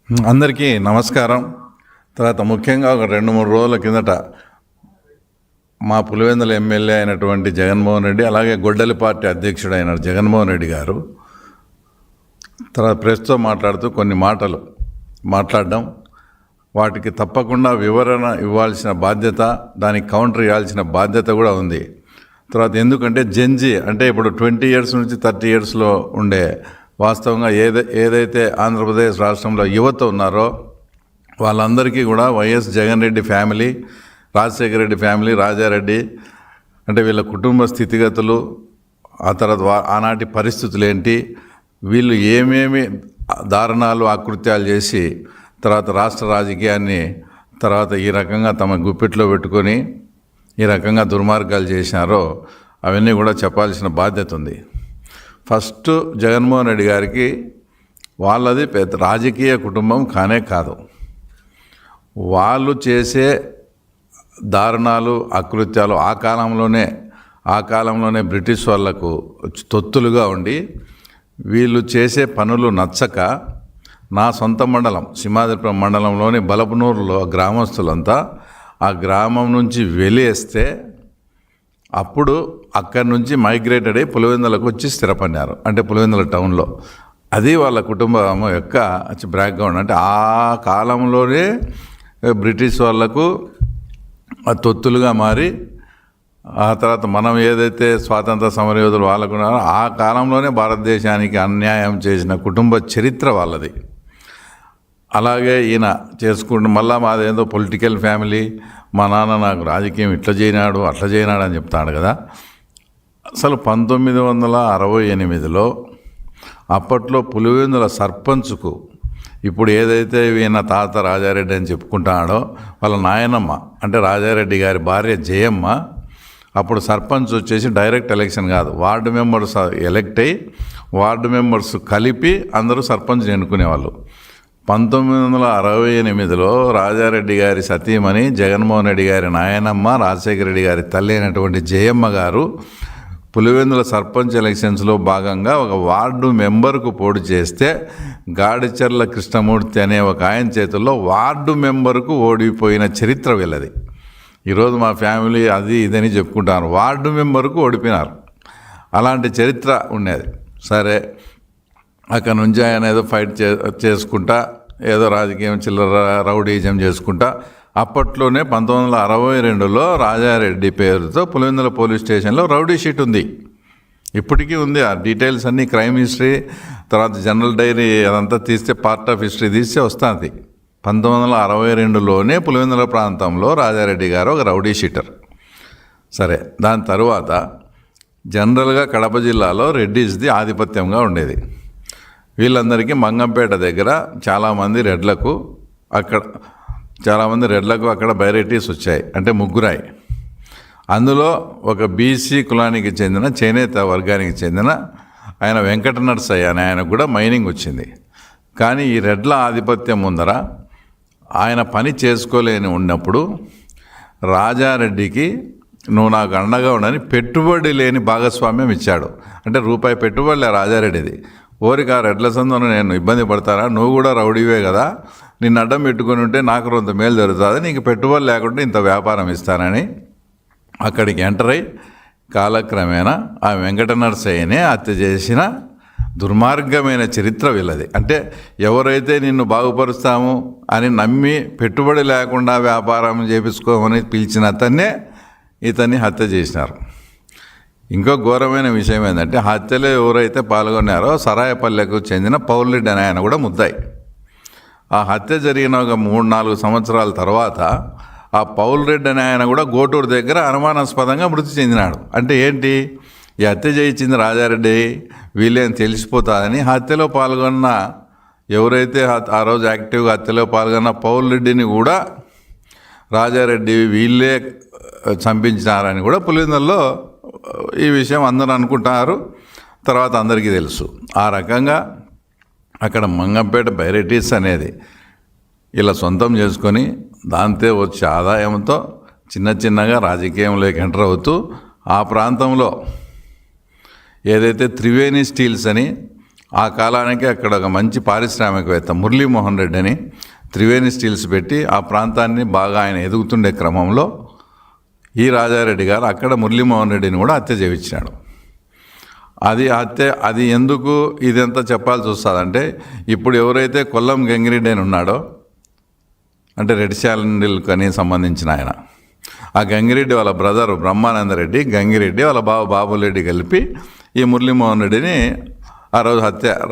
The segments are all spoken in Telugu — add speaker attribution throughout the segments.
Speaker 1: అందరికీ నమస్కారం. తర్వాత ముఖ్యంగా ఒక 2-3 రోజుల కిందట మా పులివెందుల ఎమ్మెల్యే అయినటువంటి జగన్మోహన్ రెడ్డి, అలాగే గొడ్డలి పార్టీ అధ్యక్షుడైన జగన్మోహన్ రెడ్డి గారు తర్వాత ప్రెస్తో మాట్లాడుతూ కొన్ని మాటలు మాట్లాడడం, వాటికి తప్పకుండా వివరణ ఇవ్వాల్సిన బాధ్యత, దానికి కౌంటర్ ఇవ్వాల్సిన బాధ్యత కూడా ఉంది. తర్వాత ఎందుకంటే జెన్జీ అంటే ఇప్పుడు 20 years నుంచి 30 yearsలో ఉండే వాస్తవంగా ఏదైతే ఆంధ్రప్రదేశ్ రాష్ట్రంలో యువత ఉన్నారో వాళ్ళందరికీ కూడా YS Jagan Reddy family, Rajasekhara Reddy family, Rajareddy అంటే వీళ్ళ కుటుంబ స్థితిగతులు, ఆ తర్వాత ఆనాటి పరిస్థితులు ఏంటి, వీళ్ళు ఏమేమి దారుణాలు ఆకృత్యాలు చేసి తర్వాత రాష్ట్ర రాజకీయాన్ని తర్వాత ఈ రకంగా తమ గుప్పిట్లో పెట్టుకొని ఈ రకంగా దుర్మార్గాలు చేసినారో అవన్నీ కూడా చెప్పాల్సిన బాధ్యత ఉంది. ఫస్ట్ జగన్మోహన్ రెడ్డి గారికి వాళ్ళది పెద్ద రాజకీయ కుటుంబం కానే కాదు. వాళ్ళు చేసే దారుణాలు అకృత్యాలు ఆ కాలంలోనే బ్రిటిష్ వాళ్లకు తొత్తులుగా ఉండి వీళ్ళు చేసే పనులు నచ్చక నా సొంత మండలం సింహాద్రిపురం మండలంలోని బలపనూరులో గ్రామస్తులంతా ఆ గ్రామం నుంచి వెలివేస్తే అప్పుడు అక్కడి నుంచి మైగ్రేటెడ్ అయ్యి పులివెందులకు వచ్చి స్థిరపడినారు. అంటే పులివెందుల టౌన్లో. అది వాళ్ళ కుటుంబం యొక్క బ్యాక్గ్రౌండ్. అంటే ఆ కాలంలోనే బ్రిటిష్ వాళ్లకు తొత్తులుగా మారి ఆ తర్వాత మనం ఏదైతే స్వాతంత్ర సమరయోధులు వాళ్ళకున్నారో ఆ కాలంలోనే భారతదేశానికి అన్యాయం చేసిన కుటుంబ చరిత్ర వాళ్ళది. అలాగే ఈయన చేసుకుంటూ మళ్ళా మాదేందో పొలిటికల్ ఫ్యామిలీ, మా నాన్న నాకు రాజకీయం ఇట్లా చేయనాడు అట్లా చేయనాడు అని చెప్తాడు కదా. అసలు 1968లో అప్పట్లో పులివెందుల సర్పంచ్కు ఇప్పుడు ఏదైతే ఈయన తాత రాజారెడ్డి అని చెప్పుకుంటాడో వాళ్ళ నాయనమ్మ అంటే రాజారెడ్డి గారి భార్య జయమ్మ అప్పుడు సర్పంచ్ వచ్చేసి డైరెక్ట్ ఎలక్షన్ కాదు, వార్డు మెంబర్స్ ఎలక్ట్ అయ్యి వార్డు మెంబర్స్ కలిపి అందరూ సర్పంచ్ని ఎన్నుకునేవాళ్ళు. 1968లో రాజారెడ్డి గారి సతీమణి జగన్మోహన్ రెడ్డి గారి నాయనమ్మ రాజశేఖర రెడ్డి గారి తల్లి అయినటువంటి జయమ్మ గారు పులివెందుల సర్పంచ్ ఎలక్షన్స్లో భాగంగా ఒక వార్డు మెంబర్కు పోటీ చేస్తే గాడిచర్ల కృష్ణమూర్తి అనే ఒక ఆయన చేతుల్లో వార్డు మెంబర్కు ఓడిపోయిన చరిత్ర వీళ్ళది. ఈరోజు మా ఫ్యామిలీ అది ఇదని చెప్పుకుంటారు, వార్డు మెంబర్కు ఓడిపోయినారు. అలాంటి చరిత్ర ఉండేది. సరే, అక్కడ నుంచి ఆయన ఏదో ఫైట్ చేసుకుంటా ఏదో రాజకీయం చిల్లర రౌడీజం చేసుకుంటా అప్పట్లోనే 1962లో రాజారెడ్డి పేరుతో పులివెందుల పోలీస్ స్టేషన్లో రౌడీ షీట్ ఉంది. ఇప్పటికీ ఉంది. ఆ డీటెయిల్స్ అన్నీ క్రైమ్ హిస్టరీ తర్వాత జనరల్ డైరీ అదంతా తీస్తే పార్ట్ ఆఫ్ హిస్టరీ తీస్తే వస్తుంది. 1962లోనే పులివెందుల ప్రాంతంలో రాజారెడ్డి గారు ఒక రౌడీ షీటర్. సరే, దాని తరువాత జనరల్గా కడప జిల్లాలో రెడ్డిస్ది ఆధిపత్యంగా ఉండేది. వీళ్ళందరికీ మంగంపేట దగ్గర చాలామంది రెడ్లకు అక్కడ బైరైటీస్ వచ్చాయి. అంటే ముగ్గురాయి. అందులో ఒక బీసీ కులానికి చెందిన చేనేత వర్గానికి చెందిన ఆయన వెంకట నరసయ్య అని ఆయనకు కూడా మైనింగ్ వచ్చింది. కానీ ఈ రెడ్ల ఆధిపత్యం ముందర ఆయన పని చేసుకోలేని ఉన్నప్పుడు రాజారెడ్డికి నువ్వు నాకు అండగా ఉండని పెట్టుబడి లేని భాగస్వామ్యం ఇచ్చాడు. అంటే రూపాయి పెట్టుబడిలే రాజారెడ్డిది. ఓరికి ఆ రెడ్ల సందును నేను ఇబ్బంది పడతానా, నువ్వు కూడా రౌడీవే కదా, నిన్ను అడ్డం పెట్టుకుని ఉంటే నాకు కొంత మేలు జరుగుతుంది, నీకు పెట్టుబడి లేకుండా ఇంత వ్యాపారం ఇస్తానని అక్కడికి ఎంటర్ అయ్యి కాలక్రమేణా ఆ వెంకట నరసయ్యనే హత్య చేసిన దుర్మార్గమైన చరిత్ర వీళ్ళది. అంటే ఎవరైతే నిన్ను బాగుపరుస్తాము అని నమ్మి పెట్టుబడి లేకుండా వ్యాపారం చేపించుకోమని పిలిచిన ఇతన్ని హత్య చేసినారు. ఇంకో ఘోరమైన విషయం ఏంటంటే హత్యలో ఎవరైతే పాల్గొన్నారో సరాయపల్లెకు చెందిన పౌర్రెడ్డి అని ఆయన కూడా ముద్దాయి. ఆ హత్య జరిగిన ఒక 3-4 సంవత్సరాల తర్వాత ఆ పౌర్రెడ్డి అని ఆయన కూడా గోటూరు దగ్గర అనుమానాస్పదంగా మృతి చెందినాడు. అంటే ఏంటి, ఈ హత్య చేయించింది రాజారెడ్డి, వీళ్ళేం తెలిసిపోతుందని హత్యలో పాల్గొన్న ఎవరైతే ఆ రోజు యాక్టివ్గా హత్యలో పాల్గొన్న పౌర్రెడ్డిని కూడా రాజారెడ్డి వీళ్ళే చంపించినారని కూడా పులివెందుల్లో ఈ విషయం అందరూ అనుకుంటారు. తర్వాత అందరికీ తెలుసు. ఆ రకంగా అక్కడ మంగంపేట బైరైటీస్ అనేది ఇలా సొంతం చేసుకొని దాంతో వచ్చే ఆదాయంతో చిన్నగా రాజకీయంలోకి ఎంటర్ అవుతూ ఆ ప్రాంతంలో ఏదైతే త్రివేణి స్టీల్స్ అని ఆ కాలానికి అక్కడ ఒక మంచి పారిశ్రామికవేత్త మురళీమోహన్ రెడ్డి అని త్రివేణి స్టీల్స్ పెట్టి ఆ ప్రాంతాన్ని బాగా ఆయన ఎదుగుతుండే క్రమంలో ఈ రాజారెడ్డి గారు అక్కడ మురళీమోహన్ రెడ్డిని కూడా హత్య చేయించినాడు. అది ఎందుకు ఇదంతా చెప్పాల్సి వస్తుందంటే, ఇప్పుడు ఎవరైతే కొల్లం గంగిరెడ్డి అని ఉన్నాడో, అంటే రెడ్డి శాండిల్కి సంబంధించిన ఆయన, ఆ గంగిరెడ్డి వాళ్ళ బ్రదరు బ్రహ్మానందరెడ్డి, గంగిరెడ్డి వాళ్ళ బాబురెడ్డి కలిపి ఈ మురళీమోహన్ రెడ్డిని ఆ రోజు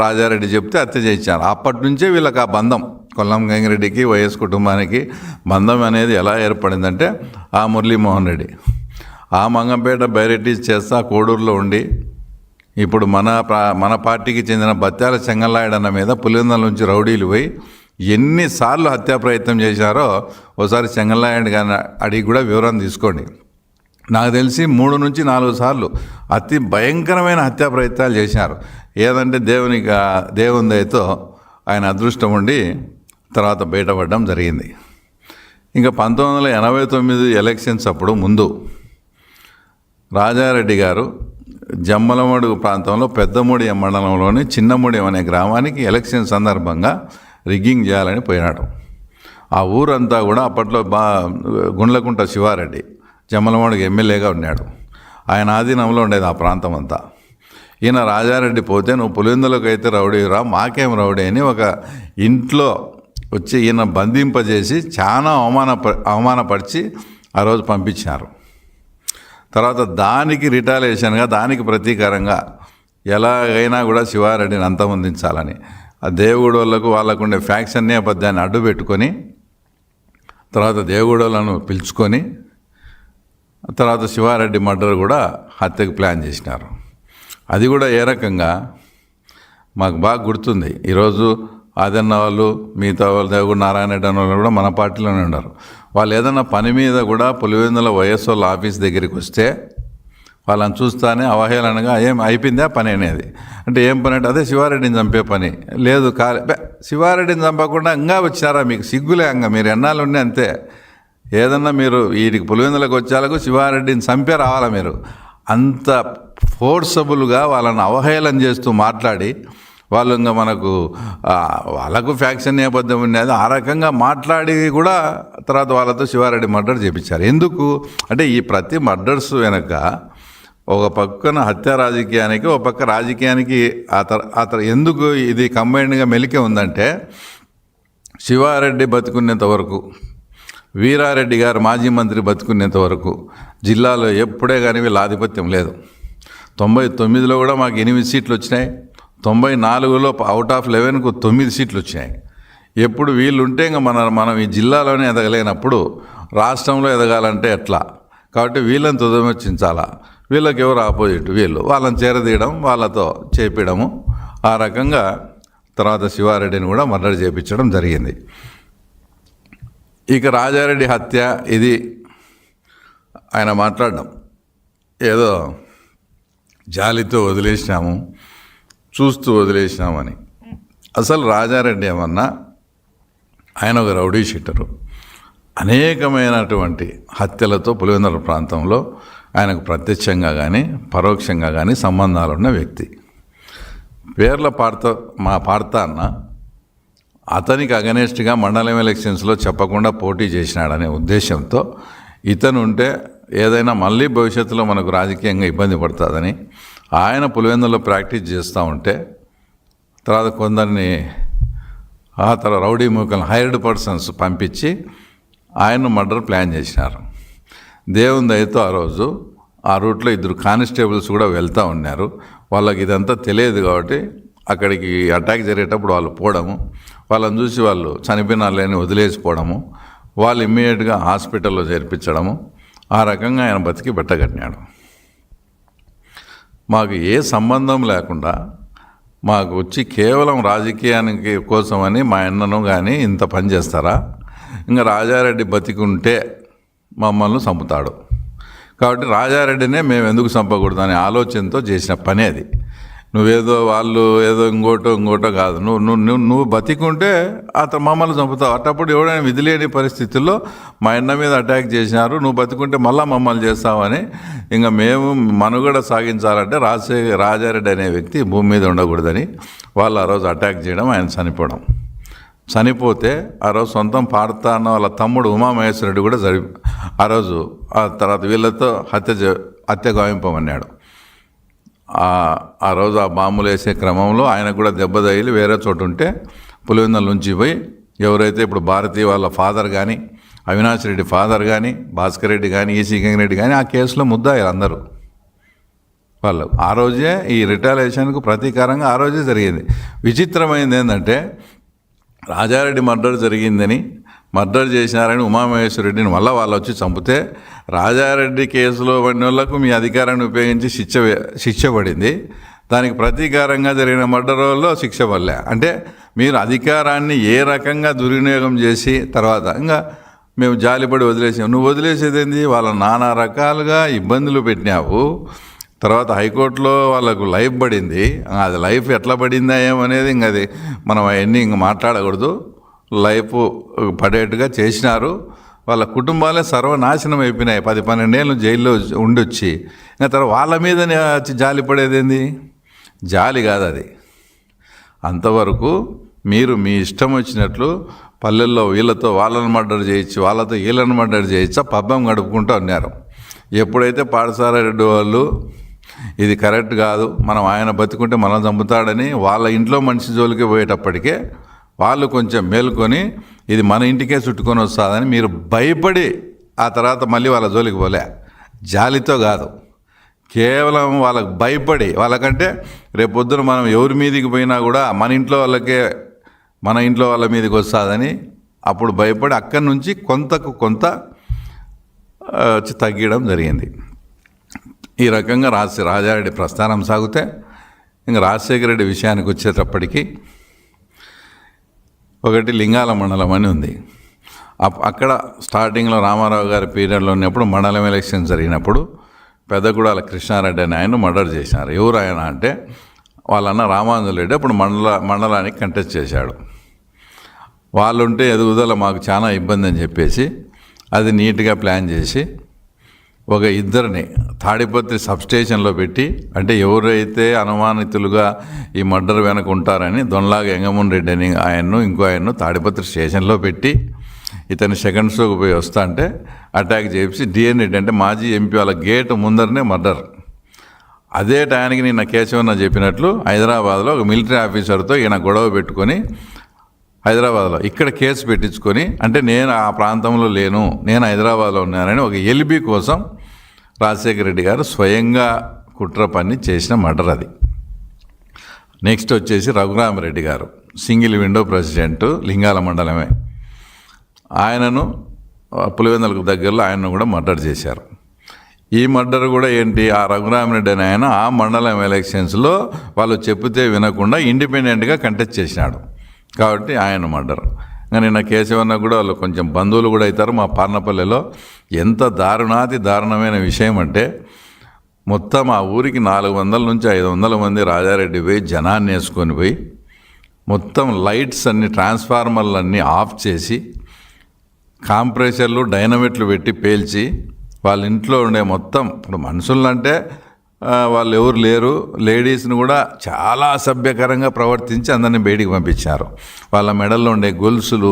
Speaker 1: రాజారెడ్డి చెప్తే హత్య చేయించారు. అప్పటి నుంచే వీళ్ళకి ఆ బంధం, కొల్లం గంగిరెడ్డికి వైఎస్ కుటుంబానికి బంధం అనేది ఎలా ఏర్పడిందంటే, ఆ మురళీమోహన్ రెడ్డి ఆ మంగంపేట బైరెడ్డి చేస్తా కోడూరులో ఉండి ఇప్పుడు మన పార్టీకి చెందిన బత్యాల చెంగల్లాయడన్న మీద పులివెందుల నుంచి రౌడీలు పోయి ఎన్నిసార్లు హత్యా ప్రయత్నం చేశారో ఒకసారి చెంగల్లాయడ్ గారిని అడిగి కూడా వివరం తీసుకోండి. నాకు తెలిసి 3 నుంచి 4 సార్లు అతి భయంకరమైన హత్యా ప్రయత్నాలు చేశారు. ఏదంటే దేవుని దయతో ఆయన అదృష్టం ఉండి తర్వాత బయటపడడం జరిగింది. ఇంకా 1989 ఎలక్షన్స్ అప్పుడు ముందు రాజారెడ్డి గారు జమ్మలమడుగు ప్రాంతంలో పెద్దమూడి మండలంలోని చిన్నమూడెం అనే గ్రామానికి ఎలక్షన్ సందర్భంగా రిగ్గింగ్ చేయాలని పోయినాడు. ఆ ఊరంతా కూడా అప్పట్లో గుండ్లకుంట శివారెడ్డి జమ్మలమడుగు ఎమ్మెల్యేగా ఉన్నాడు. ఆయన ఆధీనంలో ఉండేది ఆ ప్రాంతం అంతా. ఈయన రాజారెడ్డి పోతే, నువ్వు పులివెందులకు అయితే రౌడీరా, మాకేం రౌడీ అని ఒక ఇంట్లో వచ్చి ఈయన బంధింపజేసి చాలా అవమానపరిచి ఆ రోజు పంపించారు. తర్వాత దానికి రిటాలియేషన్గా, దానికి ప్రతీకారంగా ఎలాగైనా కూడా శివారెడ్డిని అంతమొందించాలని ఆ దేవుడోళ్ళకు వాళ్ళకుండే ఫ్యాక్షన్ నేపథ్యాన్ని అడ్డు పెట్టుకొని తర్వాత దేవుడోళ్ళను పిలుచుకొని తర్వాత శివారెడ్డి మర్డర్ కూడా హత్యకు ప్లాన్ చేసినారు. అది కూడా ఏ రకంగా మాకు బాగా గుర్తుంది. ఈరోజు ఆదన్న వాళ్ళు, మిగతా వాళ్ళు, దేవుడు నారాయణ రెడ్డి అన్న వాళ్ళు కూడా మన పార్టీలోనే ఉన్నారు. వాళ్ళు ఏదన్నా పని మీద కూడా పులివెందుల వైఎస్ వాళ్ళ ఆఫీస్ దగ్గరికి వస్తే వాళ్ళని చూస్తానే అవహేళనగా ఏం అయిపోయిందా పని అనేది. అంటే ఏం పని అంటే, అదే శివారెడ్డిని చంపే పని. లేదు శివారెడ్డిని చంపకుండా ఇంకా వచ్చారా, మీకు సిగ్గులే, ఇంకా మీరు ఎన్నాళ్ళు ఉండి అంతే. ఏదన్నా మీరు వీటికి పులివెందులకు వచ్చేలకు శివారెడ్డిని చంపే రావాలా మీరు. అంత ఫోర్సబుల్గా వాళ్ళని అవహేళన చేస్తూ మాట్లాడి వాళ్ళు ఇంకా వాళ్ళకు ఫ్యాక్షన్ నేపథ్యం ఉండేది. ఆ రకంగా మాట్లాడి కూడా తర్వాత వాళ్ళతో శివారెడ్డి మర్డర్ చేయించారు. ఎందుకు అంటే, ఈ ప్రతి మర్డర్స్ వెనక ఒక పక్కన హత్య రాజకీయానికి, ఒక పక్క రాజకీయానికి ఎందుకు ఇది కంబైన్డ్గా మెలికే ఉందంటే, శివారెడ్డి బతుకునేంత వరకు, వీరారెడ్డి గారు మాజీ మంత్రి బతుకునేంత వరకు జిల్లాలో ఎప్పుడే కానీ వీళ్ళ ఆధిపత్యం లేదు. 99లో కూడా మాకు 8 సీట్లు వచ్చినాయి. 94లో అవుట్ ఆఫ్ 11కు 9 సీట్లు వచ్చినాయి. ఎప్పుడు వీళ్ళు ఉంటే ఇంకా మనం ఈ జిల్లాలోనే ఎదగలేనప్పుడు రాష్ట్రంలో ఎదగాలంటే ఎట్లా? కాబట్టి వీళ్ళని తుదముచ్చించాలా. వీళ్ళకి ఎవరు ఆపోజిట్, వాళ్ళని చేరదీయడం, వాళ్ళతో చేపించడము, ఆ రకంగా తర్వాత శివారెడ్డిని కూడా మర్డర్ చేయించడం జరిగింది. ఇక రాజారెడ్డి హత్య ఇది ఆయన మాట్లాడడం ఏదో జాలితో వదిలేసినాము, చూస్తూ వదిలేసినామని. అసలు రాజారెడ్డి ఏమన్నా ఆయన ఒక రౌడీ షీటరు. అనేకమైనటువంటి హత్యలతో పులివెందుల ప్రాంతంలో ఆయనకు ప్రత్యక్షంగా కానీ పరోక్షంగా కానీ సంబంధాలున్న వ్యక్తి. పేర్ల మా పార్త అన్న అతనికి అగనెస్ట్గా మండలం ఎలక్షన్స్లో చెప్పకుండా పోటీ చేసినాడనే ఉద్దేశంతో ఇతను ఉంటే ఏదైనా మళ్ళీ భవిష్యత్తులో మనకు రాజకీయంగా ఇబ్బంది పడుతుందని ఆయన పులివెందులో ప్రాక్టీస్ చేస్తూ ఉంటే తర్వాత కొందరిని తర్వాత రౌడీ మూకలను హైర్డ్ పర్సన్స్ పంపించి ఆయన మర్డర్ ప్లాన్ చేసినారు. దేవుని దయతో ఆ రోజు ఆ రూట్లో 2 కానిస్టేబుల్స్ కూడా వెళ్తూ ఉన్నారు. వాళ్ళకి ఇదంతా తెలియదు కాబట్టి అక్కడికి అటాక్ జరిగేటప్పుడు వాళ్ళు పోవడము, వాళ్ళని చూసి వాళ్ళు చనిపోయిన వాళ్ళని వదిలేసిపోవడము, వాళ్ళు ఇమ్మీడియట్గా హాస్పిటల్లో చేర్పించడము, ఆ రకంగా ఆయన బతికి బెట్టగట్టినాడు. మాకు ఏ సంబంధం లేకుండా మాకు వచ్చి కేవలం రాజకీయానికి కోసమని మా అన్నను కానీ ఇంత పని చేస్తారా? ఇంకా రాజారెడ్డి బతికుంటే మమ్మల్ని చంపుతాడు కాబట్టి రాజారెడ్డినే మేము ఎందుకు చంపకూడదు అనే ఆలోచనతో చేసిన పని అది. నువ్వేదో వాళ్ళు ఏదో ఇంకోటో కాదు. నువ్వు బతికుంటే అతను మమ్మల్ని చంపుతావు. అట్టప్పుడు ఎవడైనా విధి లేని పరిస్థితుల్లో మా అన్న మీద అటాక్ చేసినారు, నువ్వు బతికుంటే మళ్ళీ మమ్మల్ని చేస్తావని ఇంకా మేము మనుగడ సాగించాలంటే రాజారెడ్డి అనే వ్యక్తి భూమి మీద ఉండకూడదని వాళ్ళు ఆ రోజు అటాక్ చేయడం, ఆయన చనిపోతే ఆ రోజు సొంతం పాడతా అన్న వాళ్ళ తమ్ముడు ఉమామహేశ్వరరెడ్డి కూడా ఆ రోజు ఆ తర్వాత వీళ్ళతో హత్య గావింపమన్నాడు. ఆ రోజు ఆ బాంబులు వేసే క్రమంలో ఆయన కూడా దెబ్బ తగిలి వేరే చోటు ఉంటే పులివెందుల నుంచి పోయి ఎవరైతే ఇప్పుడు భారతీ వాళ్ళ ఫాదర్ కానీ, అవినాష్ రెడ్డి ఫాదర్ కానీ, భాస్కర్ రెడ్డి కానీ, ఈసీ గంగిరెడ్డి కానీ ఆ కేసులో ముద్దాయి అందరూ వాళ్ళు. ఆ రోజే ఈ రిటాలియేషన్కు ప్రతీకారంగా ఆ రోజే జరిగింది. విచిత్రమైంది ఏంటంటే రాజారెడ్డి మర్డర్ చేసినారని ఉమామహేశ్వరరెడ్డిని మళ్ళీ వాళ్ళు వచ్చి చంపితే రాజారెడ్డి కేసులో పడిన వాళ్ళకు మీ అధికారాన్ని ఉపయోగించి శిక్ష పడింది. దానికి ప్రతీకారంగా జరిగిన మర్డర్లో శిక్ష పడలే. అంటే మీరు అధికారాన్ని ఏ రకంగా దుర్వినియోగం చేసి తర్వాత ఇంకా మేము జాలిపడి వదిలేసాం. నువ్వు వదిలేసేది ఏంది? వాళ్ళ నానా రకాలుగా ఇబ్బందులు పెట్టినావు. తర్వాత హైకోర్టులో వాళ్ళకు లైఫ్ పడింది. అది లైఫ్ ఎట్లా పడిందా ఏమనేది ఇంక అది మనం అవన్నీ ఇంక మాట్లాడకూడదు. లైఫ్ పడేట్టుగా చేసినారు. వాళ్ళ కుటుంబాలే సర్వనాశనం అయిపోయినాయి. 10-12 ఏళ్ళు జైల్లో ఉండొచ్చి ఇంకా తర్వాత వాళ్ళ మీద జాలి పడేదేంది? జాలి కాదు అది. అంతవరకు మీరు మీ ఇష్టం వచ్చినట్లు పల్లెల్లో వీళ్ళతో వాళ్ళని మర్డర్ చేయొచ్చు, వాళ్ళతో వీళ్ళని మర్డర్ చేయొచ్చా పబ్బం గడుపుకుంటూ ఉన్నారు. ఎప్పుడైతే పాఠశాలరెడ్డి వాళ్ళు ఇది కరెక్ట్ కాదు, మనం ఆయన బతుకుంటే మనం చంపుతాడని వాళ్ళ ఇంట్లో మనిషి జోలికి పోయేటప్పటికే వాళ్ళు కొంచెం మేలుకొని ఇది మన ఇంటికే చుట్టుకొని వస్తుందని మీరు భయపడి ఆ తర్వాత మళ్ళీ వాళ్ళ జోలికి పోలే. జాలితో కాదు, కేవలం వాళ్ళకు భయపడి. వాళ్ళకంటే రేపొద్దున మనం ఎవరి మీదికి పోయినా కూడా మన ఇంట్లో వాళ్ళ మీదకి వస్తుందని అప్పుడు భయపడి అక్కడి నుంచి కొంతకు కొంత తగ్గడం జరిగింది. ఈ రకంగా రాజారెడ్డి ప్రస్థానం సాగితే ఇంకా రాజశేఖర రెడ్డి విషయానికి వచ్చేటప్పటికి ఒకటి లింగాల మండలం అని ఉంది. అక్కడ స్టార్టింగ్లో రామారావు గారి పీరియడ్లో ఉన్నప్పుడు మండలం ఎలక్షన్ జరిగినప్పుడు పెద్దగూడాల కృష్ణారెడ్డి అని ఆయన మర్డర్ చేశారు. ఎవరు ఆయన అంటే వాళ్ళన్న రామాంజుల రెడ్డి అప్పుడు మండలానికి కంటెస్ట్ చేశాడు. వాళ్ళుంటే ఎదుగుదల మాకు చాలా ఇబ్బంది అని చెప్పేసి అది నీట్గా ప్లాన్ చేసి ఒక ఇద్దరిని తాడిపత్రి సబ్స్టేషన్లో పెట్టి, అంటే ఎవరైతే అనుమానితులుగా ఈ మర్డర్ వెనక ఉంటారని దొన్లాగా ఎంగమోహన్ రెడ్డి అని ఇంకో ఆయన్ను తాడిపత్రి స్టేషన్లో పెట్టి ఇతను సెకండ్ షోకి పోయి వస్తా అంటే అటాక్ చేసి డిఎన్ రెడ్డి అంటే మాజీ ఎంపీ వాళ్ళ గేట్ ముందరనే మర్డర్. అదే టయానికి నిన్న కేశవన్న చెప్పినట్లు హైదరాబాద్లో ఒక మిలిటరీ ఆఫీసర్తో ఈయన గొడవ పెట్టుకొని హైదరాబాద్లో ఇక్కడ కేసు పెట్టించుకొని, అంటే నేను ఆ ప్రాంతంలో లేను, నేను హైదరాబాద్లో ఉన్నానని ఒక ఎల్బీ కోసం రాజశేఖర రెడ్డి గారు స్వయంగా కుట్ర పన్ని చేసిన మర్డర్ అది. నెక్స్ట్ వచ్చేసి రఘురామరెడ్డి గారు సింగిల్ విండో ప్రెసిడెంట్, లింగాల మండలమే. ఆయనను పులివెందులకు దగ్గరలో ఆయనను కూడా మర్డర్ చేశారు. ఈ మర్డర్ కూడా ఏంటి, ఆ రఘురామరెడ్డి అని ఆయన ఆ మండలం ఎలక్షన్స్లో వాళ్ళు చెప్తే వినకుండా ఇండిపెండెంట్గా కంటెస్ట్ చేసినాడు కాబట్టి ఆయన మర్డర్. నిన్న కేశవన్న కూడా వాళ్ళు కొంచెం బంధువులు కూడా అవుతారు మా పార్నపల్లిలో. ఎంత దారుణమైన విషయం అంటే మొత్తం ఆ ఊరికి 400 నుంచి 500 మంది రాజారెడ్డి పోయి జనాన్ని వేసుకొని పోయి మొత్తం లైట్స్ అన్ని ట్రాన్స్ఫార్మర్లన్నీ ఆఫ్ చేసి కాంప్రెషర్లు డైనమిట్లు పెట్టి పేల్చి వాళ్ళ ఇంట్లో ఉండే మొత్తం, ఇప్పుడు మనుషులంటే వాళ్ళు ఎవరు లేరు, లేడీస్ని కూడా చాలా అసభ్యకరంగా ప్రవర్తించి అందరినీ బయటికి పంపించారు. వాళ్ళ మెడల్లో ఉండే గొలుసులు,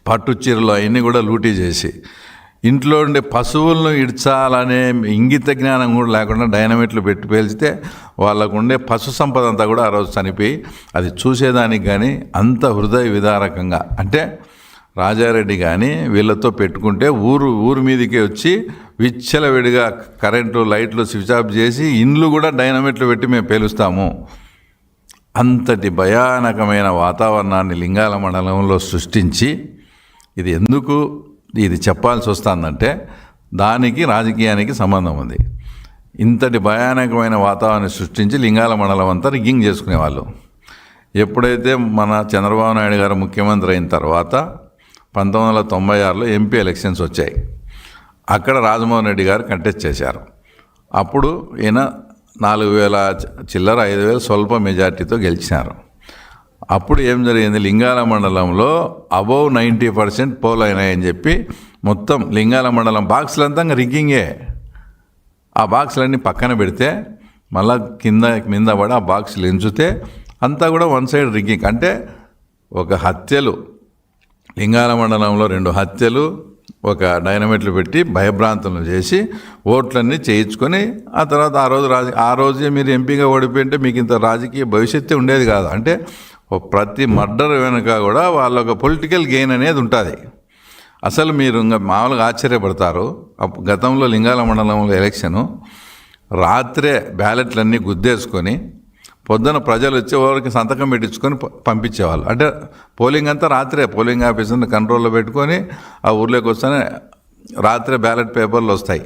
Speaker 1: పట్టు చీరలు అవన్నీ కూడా లూటీ చేసి ఇంట్లో ఉండే పశువులను ఇడ్చాలనే ఇంగిత జ్ఞానం కూడా లేకుండా డైనమిట్లు పెట్టి పేల్చితే వాళ్ళకు ఉండే పశు సంపద అంతా కూడా ఆ రోజు చనిపోయి, అది చూసేదానికి కానీ అంత హృదయ విదారకంగా. అంటే రాజారెడ్డి కానీ వీళ్ళతో పెట్టుకుంటే ఊరు మీదకి వచ్చి విచ్చలవిడిగా కరెంటు లైట్లు స్విచ్ ఆఫ్ చేసి ఇండ్లు కూడా డైనమిట్లు పెట్టి మేము పేలుస్తాము. అంతటి భయానకమైన వాతావరణాన్ని లింగాల మండలంలో సృష్టించి ఇది చెప్పాల్సి వస్తుందంటే దానికి రాజకీయానికి సంబంధం ఉంది. ఇంతటి భయానకమైన వాతావరణాన్ని సృష్టించి లింగాల మండలం అంతా రిగ్గింగ్ చేసుకునేవాళ్ళు. ఎప్పుడైతే మన చంద్రబాబు నాయుడు గారు ముఖ్యమంత్రి అయిన తర్వాత 1996లో ఎంపీ ఎలక్షన్స్ వచ్చాయి. అక్కడ రాజమోహన్ రెడ్డి గారు కంటెస్ట్ చేశారు. అప్పుడు ఈయన 4,000 చిల్లర 5,000 స్వల్ప మెజార్టీతో గెలిచినారు. అప్పుడు ఏం జరిగింది, లింగాల మండలంలో అబౌవ్ 90% పోల్ అయినాయని చెప్పి మొత్తం లింగాల మండలం బాక్సులంతా రిగ్గింగే. ఆ బాక్సులన్నీ పక్కన పెడితే మళ్ళా కింద పడి ఆ బాక్సులు ఎంచితే అంతా కూడా వన్ సైడ్ రిగ్గింగ్. అంటే ఒక హత్యలు, లింగాల మండలంలో 2 హత్యలు, ఒక డైనమిట్లు పెట్టి భయభ్రాంతులను చేసి ఓట్లన్నీ చేయించుకొని ఆ తర్వాత ఆ రోజే మీరు ఎంపీగా ఓడిపోయింటే మీకు ఇంత రాజకీయ భవిష్యత్తు ఉండేది కాదు. అంటే ప్రతి మర్డర్ వెనుక కూడా వాళ్ళ ఒక పొలిటికల్ గెయిన్ అనేది ఉంటుంది. అసలు మీరు ఇంకా మామూలుగా ఆశ్చర్యపడతారు. గతంలో లింగాల మండలంలో ఎలక్షను రాత్రే బ్యాలెట్లన్నీ గుద్దేసుకొని పొద్దున ప్రజలు వచ్చేవారికి సంతకం పెట్టించుకొని పంపించేవాళ్ళు. అంటే పోలింగ్ అంతా రాత్రే పోలింగ్ ఆఫీసర్ని కంట్రోల్లో పెట్టుకొని ఆ ఊర్లోకి వస్తేనే రాత్రే బ్యాలెట్ పేపర్లు వస్తాయి.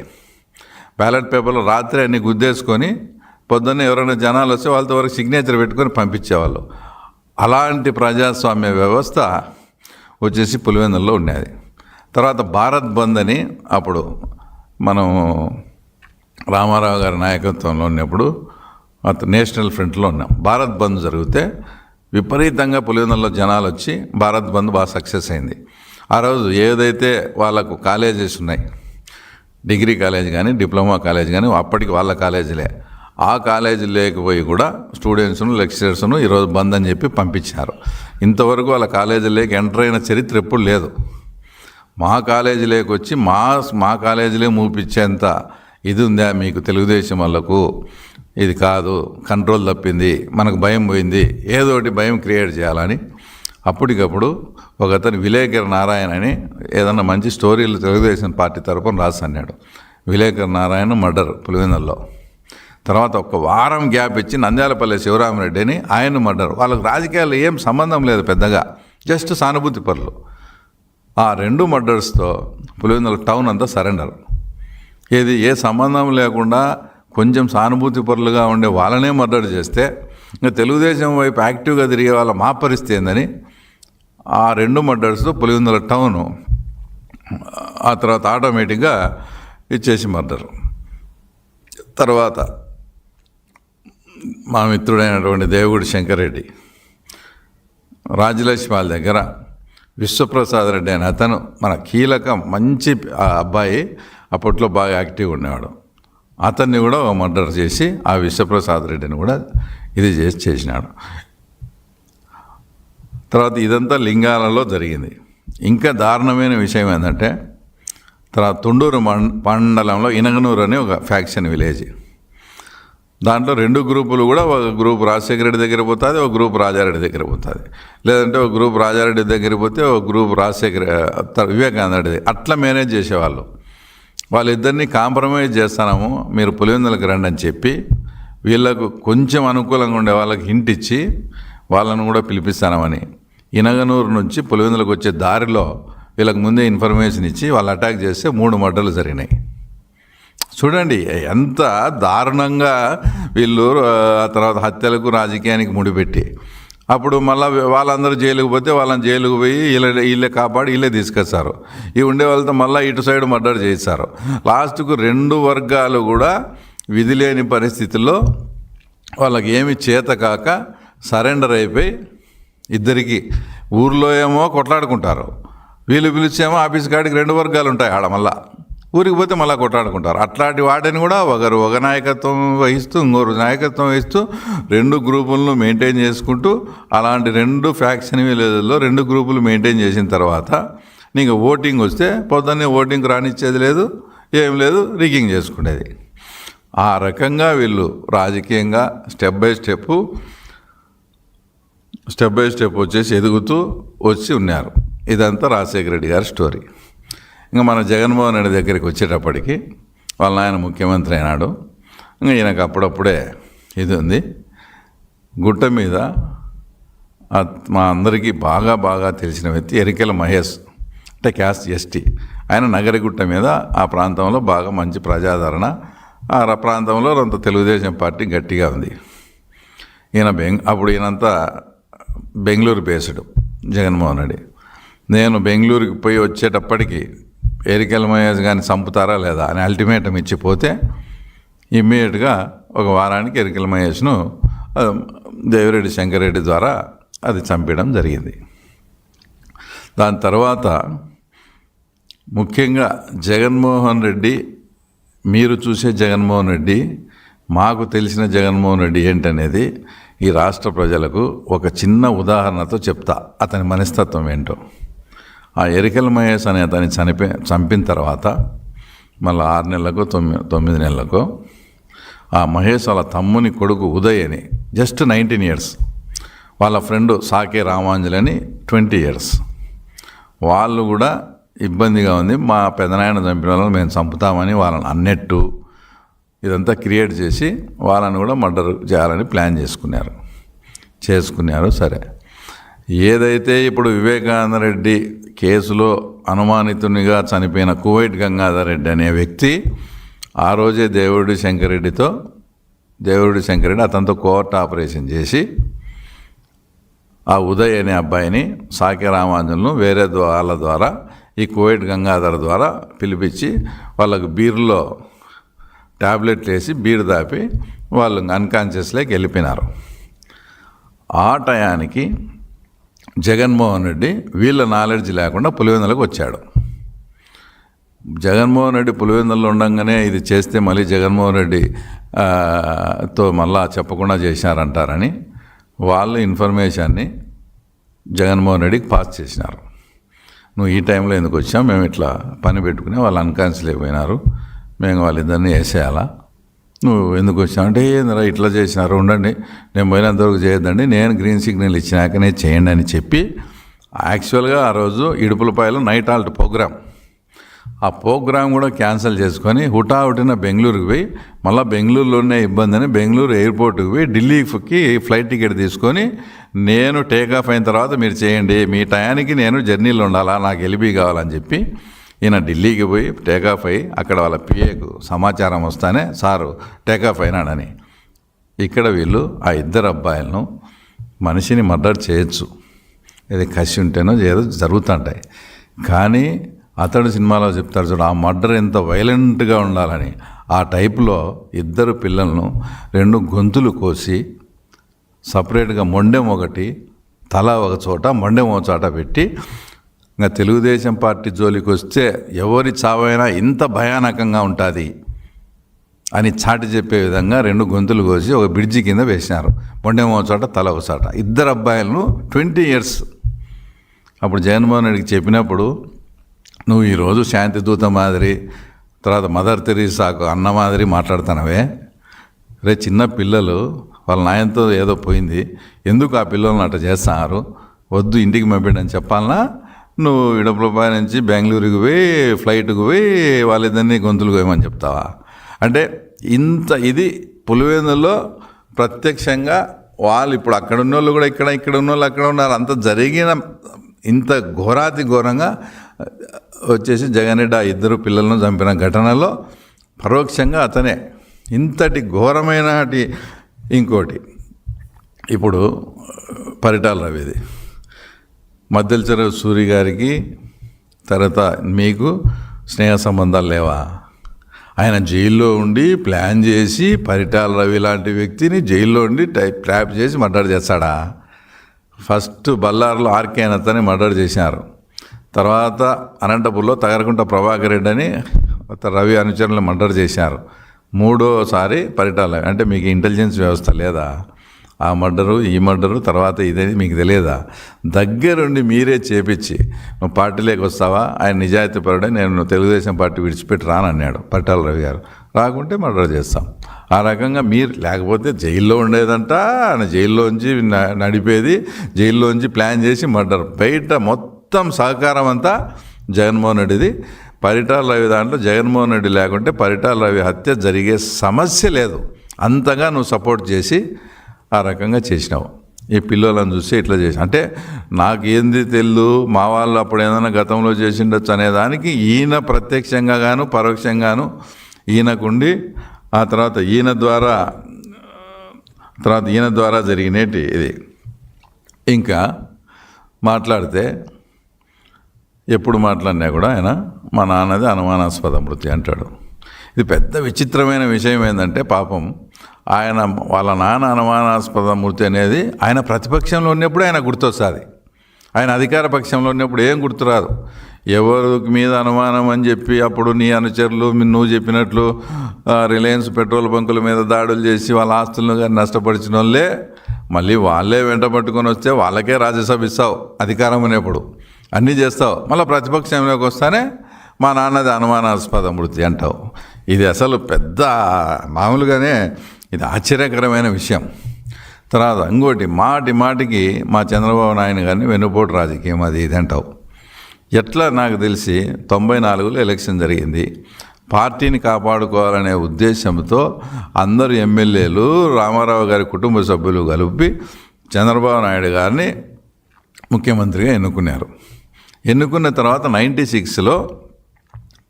Speaker 1: బ్యాలెట్ పేపర్లు రాత్రే అన్ని గుద్దేసుకొని పొద్దున్నే ఎవరైనా జనాలు వస్తే వాళ్ళతో వరకు సిగ్నేచర్ పెట్టుకొని పంపించేవాళ్ళు. అలాంటి ప్రజాస్వామ్య వ్యవస్థ వచ్చేసి పులివెందులలో ఉండేది. తర్వాత భారత్ బంద్ అని అప్పుడు మనం రామారావు గారి నాయకత్వంలో ఉన్నప్పుడు నేషనల్ ఫ్రంట్లో ఉన్నాం. భారత్ బంద్ జరిగితే విపరీతంగా పులివెందులలో జనాలు వచ్చి భారత్ బంద్ బాగా సక్సెస్ అయింది. ఆ రోజు ఏదైతే వాళ్ళకు కాలేజెస్ ఉన్నాయి, డిగ్రీ కాలేజ్ కానీ డిప్లొమా కాలేజ్ కానీ అప్పటికి వాళ్ళ కాలేజీలే, ఆ కాలేజీ లేకపోయి కూడా స్టూడెంట్స్ను లెక్చరర్స్ను ఈరోజు బంద్ అని చెప్పి పంపించారు. ఇంతవరకు వాళ్ళ కాలేజీలోకి ఎంటర్ అయిన చరిత్ర ఎప్పుడు లేదు. మా కాలేజీలోకి వచ్చి మా కాలేజీలే మూపించేంత ఇది ఉందా మీకు తెలుగుదేశం వాళ్ళకు? ఇది కాదు, కంట్రోల్ తప్పింది, మనకు భయం పోయింది, ఏదో ఒకటి భయం క్రియేట్ చేయాలని అప్పటికప్పుడు ఒక అతను విలేకర్ నారాయణ అని ఏదన్నా మంచి స్టోరీలు తెలుగుదేశం పార్టీ తరపున రాసన్నాడు. విలేకర్ నారాయణ మర్డర్ పులివెందులలో. తర్వాత ఒక వారం గ్యాప్ ఇచ్చి నంద్యాలపల్లి శివరామరెడ్డి అని ఆయన మర్డర్. వాళ్ళకు రాజకీయాలు ఏం సంబంధం లేదు పెద్దగా, జస్ట్ సానుభూతి పరులు. ఆ 2 మర్డర్స్తో పులివెందుల టౌన్ అంతా సరెండర్. ఏ సంబంధం లేకుండా కొంచెం సానుభూతి పరులుగా ఉండే వాళ్ళనే మర్డర్ చేస్తే ఇంకా తెలుగుదేశం వైపు యాక్టివ్గా తిరిగే వాళ్ళ మా పరిస్థితి ఏందని ఆ 2 మర్డర్స్తో పులివెందుల టౌను ఆ తర్వాత ఆటోమేటిక్గా ఇచ్చేసి మర్డర్. తర్వాత మా మిత్రుడైనటువంటి దేవగుడి శంకరెడ్డి రాజలక్ష్మి వాళ్ళ దగ్గర విశ్వప్రసాద్ రెడ్డి అని అతను మన కీలక మంచి అబ్బాయి, అప్పట్లో బాగా యాక్టివ్గా ఉండేవాడు. అతన్ని కూడా మర్డర్ చేసి ఆ విశ్వప్రసాద్ రెడ్డిని కూడా ఇది చేసినాడు. తర్వాత ఇదంతా లింగాలలో జరిగింది. ఇంకా దారుణమైన విషయం ఏంటంటే తర్వాత తుండూరు మండలంలో ఇనగనూరు అనే ఒక ఫ్యాక్షన్ విలేజ్. దాంట్లో 2 గ్రూపులు కూడా, ఒక గ్రూప్ రాజశేఖర రెడ్డి దగ్గర పోతుంది, ఒక గ్రూప్ రాజారెడ్డి దగ్గర పోతుంది. లేదంటే ఒక గ్రూప్ రాజారెడ్డి దగ్గర పోతే ఒక గ్రూప్ వివేకానంద రెడ్డి, అట్లా మేనేజ్ చేసేవాళ్ళు. వాళ్ళిద్దరినీ కాంప్రమైజ్ చేస్తాము, మీరు పులివెందులకు రండి అని చెప్పి వీళ్ళకు కొంచెం అనుకూలంగా ఉండే వాళ్ళకి హింట్ ఇచ్చి వాళ్ళను కూడా పిలిపిస్తామని ఇనగనూరు నుంచి పులివెందులకు వచ్చే దారిలో వీళ్ళకి ముందే ఇన్ఫర్మేషన్ ఇచ్చి వాళ్ళు అటాక్ చేస్తే 3 మర్డర్లు జరిగినాయి. చూడండి ఎంత దారుణంగా వీళ్ళు ఆ తర్వాత హత్యలకు రాజకీయానికి ముడిపెట్టి, అప్పుడు మళ్ళీ వాళ్ళందరూ జైలుకు పోతే వాళ్ళని జైలుకు పోయి వీళ్ళే కాపాడి వీళ్ళే తీసుకొస్తారు. ఈ ఉండే వాళ్ళతో మళ్ళీ ఇటు సైడ్ మర్డర్ చేస్తారు. లాస్ట్కు 2 వర్గాలు కూడా విధి లేని పరిస్థితుల్లో వాళ్ళకి ఏమి చేత కాక సరెండర్ అయిపోయి ఇద్దరికి ఊర్లో ఏమో కొట్లాడుకుంటారు, వీళ్ళు పిలిచేమో ఆఫీస్ కాడికి 2 వర్గాలు ఉంటాయి ఆడ, మళ్ళా ఊరికి పోతే మళ్ళీ కొట్లాడుకుంటారు. అట్లాంటి వాటిని కూడా ఒక నాయకత్వం వహిస్తూ ఇంకొకరు నాయకత్వం వహిస్తూ 2 గ్రూపులను మెయింటైన్ చేసుకుంటూ అలాంటి 2 ఫ్యాక్షన్ విలేజ్లో 2 గ్రూపులు మెయింటైన్ చేసిన తర్వాత నీకు ఓటింగ్ వస్తే పొద్దున్నే ఓటింగ్ రానిచ్చేది లేదు, ఏం లేదు, రిగ్గింగ్ చేసుకునేది. ఆ రకంగా వీళ్ళు రాజకీయంగా స్టెప్ బై స్టెప్ వచ్చేసి ఎదుగుతూ వచ్చి ఉన్నారు. ఇదంతా రాజశేఖర రెడ్డి గారి స్టోరీ. ఇంకా మన జగన్మోహన్ రెడ్డి దగ్గరికి వచ్చేటప్పటికి వాళ్ళ ఆయన ముఖ్యమంత్రి అయినాడు. ఇంకా ఈయనకు అప్పుడప్పుడే ఇది ఉంది. గుట్ట మీద మా అందరికీ బాగా తెలిసిన వ్యక్తి ఎరికెల మహేష్, అంటే క్యాస్ట్ ఎస్టీ. ఆయన నగరగుట్ట మీద ఆ ప్రాంతంలో బాగా మంచి ప్రజాదరణ, ఆ ప్రాంతంలో అంత తెలుగుదేశం పార్టీ గట్టిగా ఉంది. ఈయనంతా బెంగళూరు బేస్డ్ జగన్మోహన్ రెడ్డి. నేను బెంగళూరుకి పోయి వచ్చేటప్పటికి ఎరికెల మహేష్ కానీ చంపుతారా లేదా అని అల్టిమేటం ఇచ్చిపోతే ఇమ్మీడియట్గా ఒక వారానికి ఎరికల మహేష్ను దేవిరెడ్డి శంకరెడ్డి ద్వారా అది చంపడం జరిగింది. దాని తర్వాత ముఖ్యంగా జగన్మోహన్ రెడ్డి, మీరు చూసే జగన్మోహన్ రెడ్డి, మాకు తెలిసిన జగన్మోహన్ రెడ్డి ఏంటనేది ఈ రాష్ట్ర ప్రజలకు ఒక చిన్న ఉదాహరణతో చెప్తా, అతని మనస్తత్వం ఏంటో. ఆ ఎరికల మహేష్ అనే అతన్ని చంపిన తర్వాత మళ్ళీ 6 నెలలకు 9 నెలలకు ఆ మహేష్ వాళ్ళ తమ్ముని కొడుకు ఉదయ్ అని జస్ట్ 19 years, వాళ్ళ ఫ్రెండ్ సాకే రామాంజలి అని 20 years, వాళ్ళు కూడా ఇబ్బందిగా ఉంది, మా పెదనాయన చంపిన వాళ్ళని మేము చంపుతామని వాళ్ళని అన్నట్టు ఇదంతా క్రియేట్ చేసి వాళ్ళని కూడా మర్డర్ చేయాలని ప్లాన్ చేసుకున్నారు. సరే, ఏదైతే ఇప్పుడు వివేకానంద రెడ్డి కేసులో అనుమానితునిగా చనిపోయిన కువైట్ గంగాధర్ రెడ్డి అనే వ్యక్తి ఆ రోజే దేవిరెడ్డి శంకరెడ్డి అతనితో కోర్ట్ ఆపరేషన్ చేసి ఆ ఉదయ్ అనే అబ్బాయిని సాకే రామాంజలను వేరే వాళ్ళ ద్వారా ఈ కువైట్ గంగాధర్ ద్వారా పిలిపించి వాళ్ళకు బీర్లో ట్యాబ్లెట్లు వేసి బీర్ దాపి వాళ్ళు అన్కాన్షియస్లోకి వెళ్ళిపోయినారు. ఆ టయానికి జగన్మోహన్ రెడ్డి వీళ్ళ నాలెడ్జ్ లేకుండా పులివెందులకు వచ్చాడు. జగన్మోహన్ రెడ్డి పులివెందుల్లో ఉండగానే ఇది చేస్తే మళ్ళీ జగన్మోహన్ రెడ్డి తో మళ్ళా చెప్పకుండా చేశారంటారని వాళ్ళు ఇన్ఫర్మేషన్ని జగన్మోహన్ రెడ్డికి పాస్ చేసినారు. నువ్వు ఈ టైంలో ఎందుకు వచ్చావు, మేము ఇట్లా పని పెట్టుకుని వాళ్ళు అన్కాన్షియస్ అయిపోయినారు, మేము వాళ్ళిద్దరిని వేసేయాలా, నువ్వు ఎందుకు వచ్చావు అంటే ఏందిరా ఇట్లా చేసినారు, ఉండండి నేను పోయినంతవరకు చేయొద్దండి, నేను గ్రీన్ సిగ్నల్ ఇచ్చినాకనే చేయండి అని చెప్పి యాక్చువల్గా ఆ రోజు ఇడుపులపాయలో నైట్ హాల్ట్ ప్రోగ్రామ్, ఆ ప్రోగ్రామ్ కూడా క్యాన్సిల్ చేసుకొని హుటాహుటిన బెంగళూరుకి పోయి మళ్ళీ బెంగళూరులోనే ఇబ్బంది అని బెంగళూరు ఎయిర్పోర్ట్కి పోయి ఢిల్లీకి ఫ్లైట్ టికెట్ తీసుకొని నేను టేకాఫ్ అయిన తర్వాత మీరు చేయండి, మీ టయానికి నేను జర్నీలో ఉండాలా, నాకు ఎలిబీ కావాలని చెప్పి ఈయన ఢిల్లీకి పోయి టేకాఫ్ అయ్యి అక్కడ వాళ్ళ పిఏకు సమాచారం వస్తానే సారు టేకాఫ్ అయినాడని. ఇక్కడ వీళ్ళు ఆ 2 అబ్బాయిలను మనిషిని మర్డర్ చేయొచ్చు, ఇది కసి ఉంటేనో ఏదో జరుగుతుంటాయి, కానీ అతడు సినిమాలో చెప్తారు చూడు ఆ మర్డర్ ఎంత వైలెంట్గా ఉండాలని. ఆ టైప్లో 2 పిల్లలను 2 గొంతులు కోసి సపరేట్గా మొండెం ఒకటి తల ఒక చోట మొండెం ఒక చోట పెట్టి, ఇంకా తెలుగుదేశం పార్టీ జోలికి వస్తే ఎవరి చావైనా ఇంత భయానకంగా ఉంటుంది అని చాటి చెప్పే విధంగా 2 గొంతులు కోసి ఒక బ్రిడ్జి కింద వేసినారు, మొండెం ఒక చోట తల ఒక చోట. 2 అబ్బాయిలను 20 years. అప్పుడు జగన్మోహన్ రెడ్డికి చెప్పినప్పుడు నువ్వు ఈరోజు శాంతి దూత మాదిరి తర్వాత మదర్ తెరీసాకు అన్న మాదిరి మాట్లాడుతున్నావే, రే చిన్న పిల్లలు వాళ్ళ నాయనతో ఏదో పోయింది, ఎందుకు ఆ పిల్లలను అట్లా చేస్తున్నారు, వద్దు ఇంటికి పంపిండని చెప్పాలనా, నువ్వు ఇడుపులపాయ నుంచి బెంగళూరుకి పోయి ఫ్లైట్కి పోయి వాళ్ళిద్దరినీ గొంతులు పోయమని చెప్తావా అంటే ఇంత ఇది పులివెందుల్లో ప్రత్యక్షంగా వాళ్ళు ఇప్పుడు అక్కడ ఉన్న వాళ్ళు కూడా ఇక్కడ ఉన్న వాళ్ళు అక్కడ ఉన్నారు, అంత జరిగిన ఇంత ఘోరాతి ఘోరంగా వచ్చేసి జగన్ రెడ్డి ఆ 2 పిల్లలను చంపిన ఘటనలో పరోక్షంగా అతనే. ఇంతటి ఘోరమైన ఇంకోటి ఇప్పుడు పరిటాల రవిది, మద్దెల చెరువు సూరి గారికి తర్వాత మీకు స్నేహ సంబంధాలు లేవా? ఆయన జైల్లో ఉండి ప్లాన్ చేసి పరిటాల రవి లాంటి వ్యక్తిని జైల్లో ఉండి ట్రాప్ చేసి మర్డర్ చేస్తాడా? ఫస్ట్ బళ్ళారులో ఆర్కే అతని మర్డర్ చేశారు, తర్వాత అనంతపూర్లో తగరకుంట ప్రభాకర్ రెడ్డి అని రవి అనుచరులను మర్డర్ చేశారు, 3వసారి పరిటాల. అంటే మీకు ఇంటెలిజెన్స్ వ్యవస్థ లేదా? ఆ మర్డరు ఈ మర్డరు తర్వాత ఇదేది మీకు తెలియదా? దగ్గరుండి మీరే చేపించి నువ్వు పార్టీలోకి వస్తావా, ఆయన నిజాయితీ పరుడే, నేను తెలుగుదేశం పార్టీ విడిచిపెట్టి రానన్నాడు పరిటాల రవి గారు, రాకుంటే మర్డర్ చేస్తాం. ఆ రకంగా మీరు లేకపోతే జైల్లో ఉండేదంట, ఆయన జైల్లోంచి నడిపేది, జైల్లోంచి ప్లాన్ చేసి మర్డర్, బయట మొత్తం సహకారం అంతా జగన్మోహన్ రెడ్డిది. పరిటాల రవి దాంట్లో జగన్మోహన్ రెడ్డి లేకుంటే పరిటాల రవి హత్య జరిగే సమస్య లేదు, అంతగా నువ్వు సపోర్ట్ చేసి ఆ రకంగా చేసినావు. ఈ పిల్లలను చూసి ఇట్లా చేసి అంటే నాకేంది తెలు, మా వాళ్ళు అప్పుడు ఏదైనా గతంలో చేసిండొచ్చు అనేదానికి ఈయన ప్రత్యక్షంగా గాను పరోక్షంగాను ఈయనకుండి ఆ తర్వాత ఈయన ద్వారా జరిగినట్టు ఇది. ఇంకా మాట్లాడితే ఎప్పుడు మాట్లాడినా కూడా ఆయన మా నాన్నది అనుమానాస్పద మృతి అంటాడు. ఇది పెద్ద విచిత్రమైన విషయం ఏంటంటే పాపం ఆయన వాళ్ళ నాన్న అనుమానాస్పద మృతి అనేది ఆయన ప్రతిపక్షంలో ఉన్నప్పుడు ఆయన గుర్తొస్తుంది. ఆయన అధికార పక్షంలో ఉన్నప్పుడు ఏం గుర్తురాదు. ఎవరి మీద అనుమానం అని చెప్పి అప్పుడు నీ అనుచరులు నువ్వు చెప్పినట్లు రిలయన్స్ పెట్రోల్ బంకుల మీద దాడులు చేసి వాళ్ళ ఆస్తులను కానీ నష్టపరిచిన వాళ్ళే మళ్ళీ వాళ్ళే వెంట పట్టుకొని వస్తే వాళ్ళకే రాజ్యసభ ఇస్తావు అధికారం అనేప్పుడు, అన్నీ చేస్తావు. మళ్ళీ ప్రతిపక్షంలోకి వస్తానే మా నాన్నది అనుమానాస్పద మృతి అంటావు. ఇది అసలు పెద్ద మామూలుగానే ఇది ఆశ్చర్యకరమైన విషయం. తర్వాత ఇంకోటి మాటికి మా చంద్రబాబు నాయుడు గారిని వెన్నుపోటు రాజకీయం అది ఇది అంటావు. ఎట్లా నాకు తెలిసి 94లో ఎలక్షన్ జరిగింది. పార్టీని కాపాడుకోవాలనే ఉద్దేశంతో అందరు ఎమ్మెల్యేలు రామారావు గారి కుటుంబ సభ్యులు కలిపి చంద్రబాబు నాయుడు గారిని ముఖ్యమంత్రిగా ఎన్నుకున్నారు. ఎన్నుకున్న తర్వాత 96లో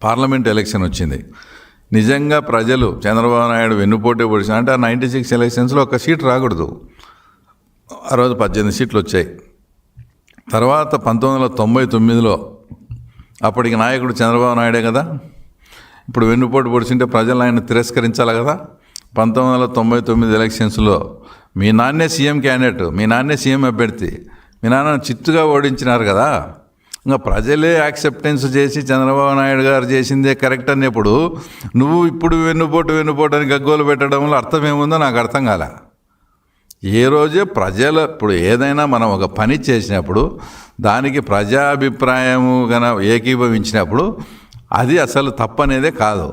Speaker 1: పార్లమెంట్ ఎలక్షన్ వచ్చింది. నిజంగా ప్రజలు చంద్రబాబు నాయుడు వెన్నుపోటే పొడిచిన అంటే ఆ 96 ఎలక్షన్స్లో ఒక్క సీట్ రాకూడదు. ఆ రోజు 18 సీట్లు వచ్చాయి. తర్వాత 1999లో అప్పటికి నాయకుడు చంద్రబాబు నాయుడే కదా. ఇప్పుడు వెన్నుపోటు పొడిచింటే ప్రజలు ఆయన తిరస్కరించాలి కదా. 1999 ఎలక్షన్స్లో మీ నాన్నే సీఎం క్యాండిడేట్, మీ నాన్నే సీఎం అభ్యర్థి, మీ నాన్న చిత్తుగా ఓడించినారు కదా. ఇంకా ప్రజలే యాక్సెప్టెన్స్ చేసి చంద్రబాబు నాయుడు గారు చేసిందే కరెక్ట్ అన్నప్పుడు నువ్వు ఇప్పుడు వెన్నుపోటు అని గగ్గోలు పెట్టడంలో అర్థం ఏముందో నాకు అర్థం కాలే. ఏ రోజే ప్రజలు ఇప్పుడు ఏదైనా మనం ఒక పని చేసినప్పుడు దానికి ప్రజాభిప్రాయము కన ఏకీభవించినప్పుడు అది అసలు తప్పనేదే కాదు.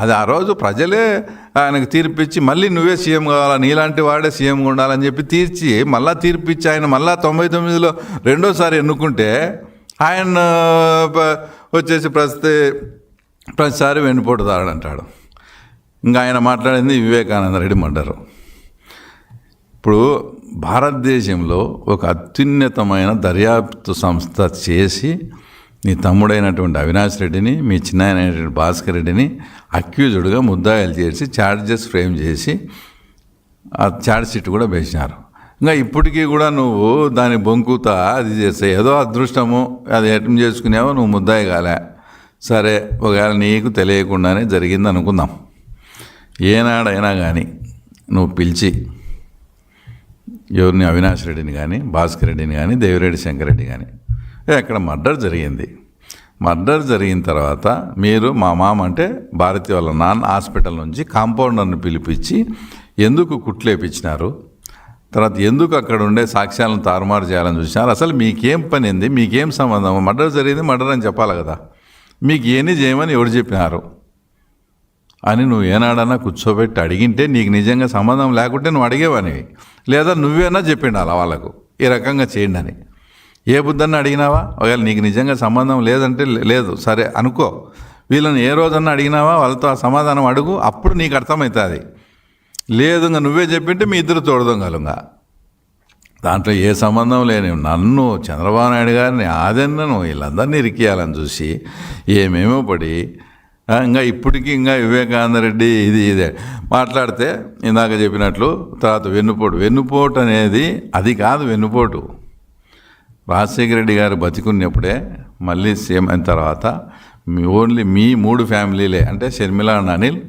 Speaker 1: అది ఆ రోజు ప్రజలే ఆయనకు తీర్పిచ్చి మళ్ళీ నువ్వే సీఎం కావాలా, నీలాంటి వాడే సీఎంగా ఉండాలని చెప్పి మళ్ళీ తీర్పిచ్చి ఆయన మళ్ళీ 99లో రెండోసారి ఎన్నుకుంటే ఆయన వచ్చేసి ప్రతిసారి వెన్నుపోటుదారుడు అంటాడు. ఇంకా ఆయన మాట్లాడింది వివేకానంద రెడ్డి మర్డరు. ఇప్పుడు భారతదేశంలో ఒక అత్యున్నతమైన దర్యాప్తు సంస్థ చేసి నీ తమ్ముడైనటువంటి అవినాష్ రెడ్డిని, మీ చిన్నాయనైనటువంటి భాస్కర్ రెడ్డిని అక్యూజ్డ్గా ముద్దాయిలు చేసి ఛార్జెస్ ఫ్రేమ్ చేసి ఆ ఛార్జ్ షీట్ కూడా వేసినారు. ఇంకా ఇప్పటికీ కూడా నువ్వు దాన్ని బొంకుతా అది చేస్తే ఏదో అదృష్టము అది ఎటం చేసుకునేవో నువ్వు ముద్దాయి కాలే. సరే, ఒకవేళ నీకు తెలియకుండానే జరిగింది అనుకుందాం. ఏనాడైనా కానీ నువ్వు పిలిచి ఎవరిని అవినాష్ రెడ్డిని కానీ, భాస్కర్ రెడ్డిని కానీ, దేవిరెడ్డి శంకరెడ్డి కానీ అక్కడ మర్డర్ జరిగింది. మర్డర్ జరిగిన తర్వాత మీరు మా మామ అంటే భారతి వాళ్ళ నాన్న హాస్పిటల్ నుంచి కాంపౌండర్ని పిలిపించి ఎందుకు కుట్లేపించినారు, తర్వాత ఎందుకు అక్కడ ఉండే సాక్ష్యాలను తారుమారు చేయాలని చూసినారు, అసలు మీకేం పని ఏంది, మీకేం సంబంధం, మర్డర్ జరిగింది మర్డర్ అని చెప్పాలి కదా, మీకు ఏమీ చేయమని ఎవరు చెప్పినారు అని నువ్వు ఏనాడన్నా కూర్చోబెట్టి అడిగింటే నీకు నిజంగా సంబంధం లేకుంటే నువ్వు అడిగేవానివి, లేదా నువ్వేనా చెప్పిండాలా వాళ్ళకు ఈ రకంగా చేయండి అని. ఏ బుద్ధన్నా అడిగినావా? ఒకవేళ నీకు నిజంగా సంబంధం లేదంటే లేదు సరే అనుకో. వీళ్ళని ఏ రోజన్నా అడిగినావా వాళ్ళతో ఆ సమాధానం అడుగు, అప్పుడు నీకు అర్థమవుతుంది. లేదు ఇంకా నువ్వే చెప్పింటే మీ ఇద్దరు తోడదొంగలుగా. దాంట్లో ఏ సంబంధం లేని నన్ను చంద్రబాబు నాయుడు గారిని ఆదన్నను వీళ్ళందరినీ ఇరికియాలని చూసి ఏమేమో పడి ఇంకా ఇప్పటికీ ఇంకా వివేకానంద రెడ్డి ఇదే మాట్లాడితే ఇందాక చెప్పినట్లు తర్వాత వెన్నుపోటు అనేది అది కాదు. వెన్నుపోటు రాజశేఖర రెడ్డి గారు బతికున్నప్పుడే మళ్ళీ సీఎం అయిన తర్వాత ఓన్లీ మీ 3 ఫ్యామిలీలే అంటే షర్మిల అండ్ అనిల్,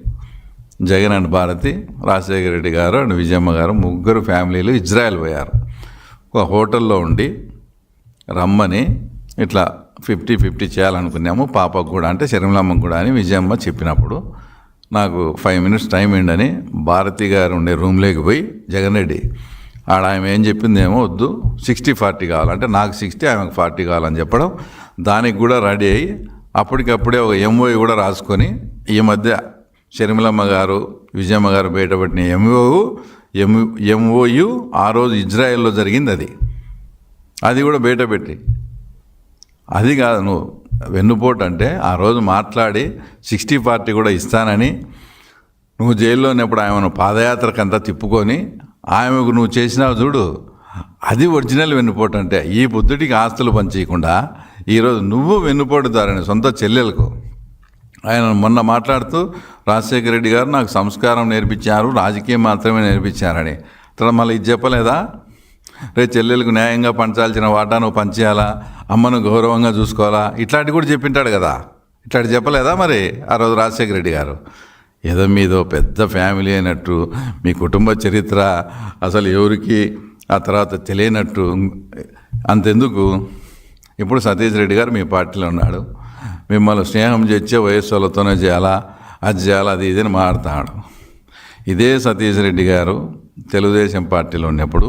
Speaker 1: జగన్ అండ్ భారతి, రాజశేఖర రెడ్డి గారు అండ్ విజయమ్మ గారు 3 ఫ్యామిలీలు ఇజ్రాయెల్ పోయారు. ఒక హోటల్లో ఉండి రమ్మని ఇట్లా 50-50 చేయాలనుకున్నాము పాపకు కూడా అంటే షర్మిలమ్మకు కూడా అని విజయమ్మ చెప్పినప్పుడు నాకు 5 minutes టైం ఏంటని భారతి గారు ఉండే రూమ్లోకి పోయి జగన్ రెడ్డి ఆడ ఆమె ఏం చెప్పిందేమో వద్దు 60-40 కావాలంటే నాకు 60 ఆమెకు 40 కావాలని చెప్పడం, దానికి కూడా రెడీ అయ్యి అప్పటికప్పుడే ఒక ఎంఓయూ కూడా రాసుకొని ఈ మధ్య షర్మిలమ్మ గారు విజయమ్మ గారు బయటపడిన ఎంఓయూ ఆ రోజు ఇజ్రాయెల్లో జరిగింది. అది కూడా బయటపెట్టి అది కాదు నువ్వు వెన్నుపోటు అంటే ఆ రోజు మాట్లాడి 60-40 కూడా ఇస్తానని నువ్వు జైల్లో ఉన్నప్పుడు ఆమెను పాదయాత్రకంతా తిప్పుకొని ఆమెకు నువ్వు చేసినావు చూడు, అది ఒరిజినల్ వెన్నుపోటు అంటే. ఈ బుద్ధుడికి ఆస్తులు పంచేయకుండా ఈరోజు నువ్వు వెన్నుపోటుదారని సొంత చెల్లెలకు ఆయన మొన్న మాట్లాడుతూ రాజశేఖర రెడ్డి గారు నాకు సంస్కారం నేర్పించారు, రాజకీయం మాత్రమే నేర్పించారని. తర్వాత మళ్ళీ ఇది చెప్పలేదా? రేపు చెల్లెలకు న్యాయంగా పంచాల్సిన వాటా నువ్వు పంచేయాలా, అమ్మను గౌరవంగా చూసుకోవాలా, ఇట్లాంటివి కూడా చెప్పింటాడు కదా. ఇట్లాంటి చెప్పలేదా మరి ఆ రోజు రాజశేఖర రెడ్డి గారు? ఏదో మీదో పెద్ద ఫ్యామిలీ అయినట్టు, మీ కుటుంబ చరిత్ర అసలు ఎవరికి ఆ తర్వాత తెలియనట్టు. అంతెందుకు, ఇప్పుడు సతీష్ రెడ్డి గారు మీ పార్టీలో ఉన్నాడు, మిమ్మల్ని స్నేహం చేసే వయస్సు వాళ్ళతోనే చేయాలా, అది చేయాలా, అది ఇదని మాట్లాడుతున్నాడు. ఇదే సతీష్ రెడ్డి గారు తెలుగుదేశం పార్టీలో ఉన్నప్పుడు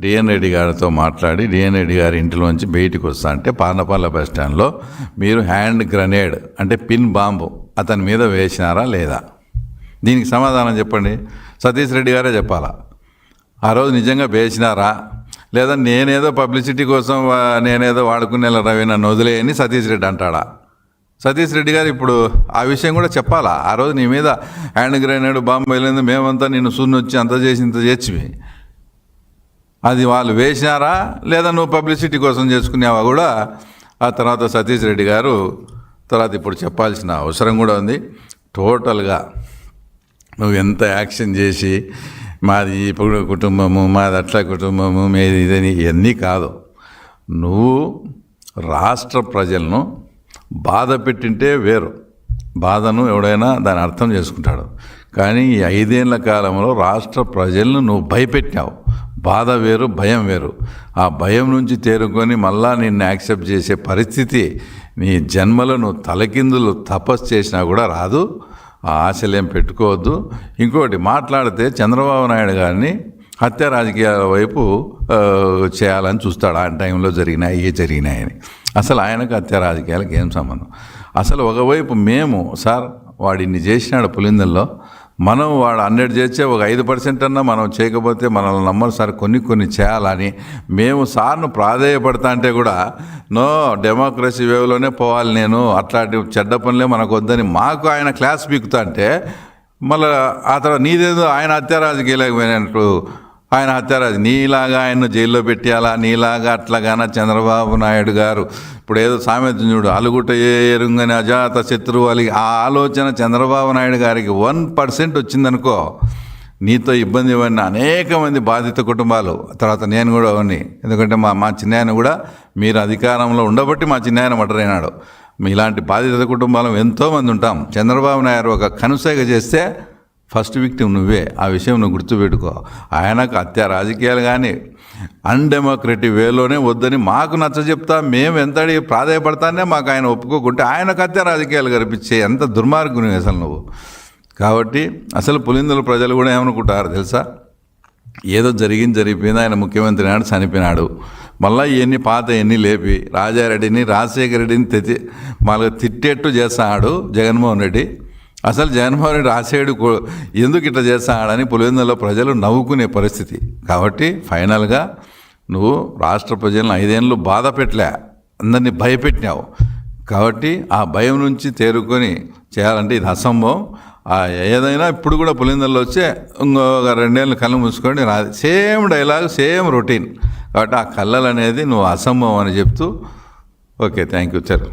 Speaker 1: డిఎన్ రెడ్డి గారితో మాట్లాడి డిఎన్ రెడ్డి గారి ఇంటిలోంచి బయటికి వస్తా అంటే పార్నపల్లి బస్ స్టాండ్లో మీరు హ్యాండ్ గ్రనేడ్ అంటే పిన్ బాంబు అతని మీద వేసినారా లేదా? దీనికి సమాధానం చెప్పండి. సతీష్ రెడ్డి గారే చెప్పాలా. ఆ రోజు నిజంగా వేసినారా లేదా నేనేదో పబ్లిసిటీ కోసం నేనేదో వాడుకునేలా రవి నన్ను వదిలేయని సతీష్ రెడ్డి అంటాడా? సతీష్ రెడ్డి గారు ఇప్పుడు ఆ విషయం కూడా చెప్పాలా. ఆ రోజు నీ మీద హ్యాండ్ గ్రెనేడ్ బాంబు వెళ్ళింది, మేమంతా నిన్ను సున్నొచ్చి అంత చేసి ఇంత చేర్చివి, అది వాళ్ళు వేసినారా లేదా నువ్వు పబ్లిసిటీ కోసం చేసుకునేవా కూడా ఆ తర్వాత సతీష్ రెడ్డి గారు తర్వాత ఇప్పుడు చెప్పాల్సిన అవసరం కూడా ఉంది. టోటల్గా నువ్వు ఎంత యాక్షన్ చేసి మాది ఇప్పుడు కుటుంబము, మాది అట్లా కుటుంబము, మీది ఇదని ఇవన్నీ కాదు. నువ్వు రాష్ట్ర ప్రజలను బాధ పెట్టింటే వేరు, బాధను ఎవడైనా దాన్ని అర్థం చేసుకుంటాడు. కానీ ఈ 5 ఏళ్ల కాలంలో రాష్ట్ర ప్రజలను నువ్వు భయపెట్టావు. బాధ వేరు, భయం వేరు. ఆ భయం నుంచి తేరుకొని మళ్ళా నిన్ను యాక్సెప్ట్ చేసే పరిస్థితి నీ జన్మలో నువ్వు తలకిందులు తపస్సు చేసినా కూడా రాదు. ఆ ఆశలేం పెట్టుకోవద్దు. ఇంకోటి మాట్లాడితే చంద్రబాబు నాయుడు గారిని హత్య రాజకీయాల వైపు చేయాలని చూస్తాడు. ఆ టైంలో జరిగినాయని. అసలు ఆయనకు హత్య రాజకీయాలకు ఏం సంబంధం? అసలు ఒకవైపు మేము సార్ వాడు ఇన్ని చేసినాడు పులిందల్లో, మనం వాడు 100 చేస్తే ఒక 5% అన్నా మనం చేయకపోతే మనల్ని నమ్మరు సార్, కొన్ని చేయాలని మేము సార్ను ప్రాధేయపడతా అంటే కూడా నో డెమోక్రసీ వేవ్లోనే పోవాలి, నేను అట్లాంటి చెడ్డ పనులే మనకు వద్దని మాకు ఆయన క్లాస్ పీకుతా అంటే మళ్ళీ ఆ తర్వాత నీదేదో ఆయన హత్య రాజకీయాలకు పోయినట్టు ఆయన హత్యారాజు నీలాగా ఆయన్ను జైల్లో పెట్టేయాలా, నీలాగా అట్లాగానా చంద్రబాబు నాయుడు గారు ఇప్పుడు ఏదో సామెత చూడు, అలుగుట ఎరుంగని అజాత శత్రువు అలిగి, ఆ ఆలోచన చంద్రబాబు నాయుడు గారికి 1% వచ్చిందనుకో నీతో ఇబ్బంది పడిన అనేక మంది బాధిత కుటుంబాలు, తర్వాత నేను కూడా అవన్నీ, ఎందుకంటే మా చిన్నాయన కూడా మీరు అధికారంలో ఉండబట్టి మా చిన్నాయన మర్డర్ అయినాడు. ఇలాంటి బాధిత కుటుంబాలు ఎంతోమంది ఉంటాం. చంద్రబాబు నాయుడు ఒక కనుసైగ చేస్తే ఫస్ట్ విక్టిమ్ నువ్వే. ఆ విషయం నువ్వు గుర్తుపెట్టుకో. ఆయనకు హత్య రాజకీయాలు కానీ అన్డెమోక్రటిక్ వేలోనే వద్దని మాకు నచ్చ చెప్తా మేము ఎంతటి ప్రాధాయపడతానే మాకు ఆయన ఒప్పుకోకుంటే ఆయనకు హత్య రాజకీయాలు కనిపించే ఎంత దుర్మార్గుని అసలు నువ్వు. కాబట్టి అసలు పులిందుల ప్రజలు కూడా ఏమనుకుంటారు తెలుసా, ఏదో జరిగిపోయింది, ఆయన ముఖ్యమంత్రి నాడు చనిపోయినాడు, మళ్ళీ ఇవన్నీ పాత ఎన్ని లేపి రాజారెడ్డిని రాజశేఖర రెడ్డిని మళ్ళీ తిట్టేట్టు చేస్తాడు జగన్మోహన్ రెడ్డి. అసలు జగన్మోహన్ రెడ్డి రాసేడు ఎందుకు ఇట్లా చేస్తాడని పులివెందులలో ప్రజలు నవ్వుకునే పరిస్థితి. కాబట్టి ఫైనల్గా నువ్వు రాష్ట్ర ప్రజలను 5 ఏళ్ళు బాధ పెట్టలే, అందరినీ భయపెట్టినావు. కాబట్టి ఆ భయం నుంచి తేరుకొని చేయాలంటే ఇది అసంభవం. ఏదైనా ఇప్పుడు కూడా పులివెందులలో వచ్చే ఇంకొక 2 ఏళ్ళు కళ్ళు మూసుకొని సేమ్ డైలాగ్, సేమ్ రొటీన్. కాబట్టి ఆ కళ్ళలు అనేది నువ్వు అసంభవం అని చెప్తూ ఓకే, థ్యాంక్ యూ సార్.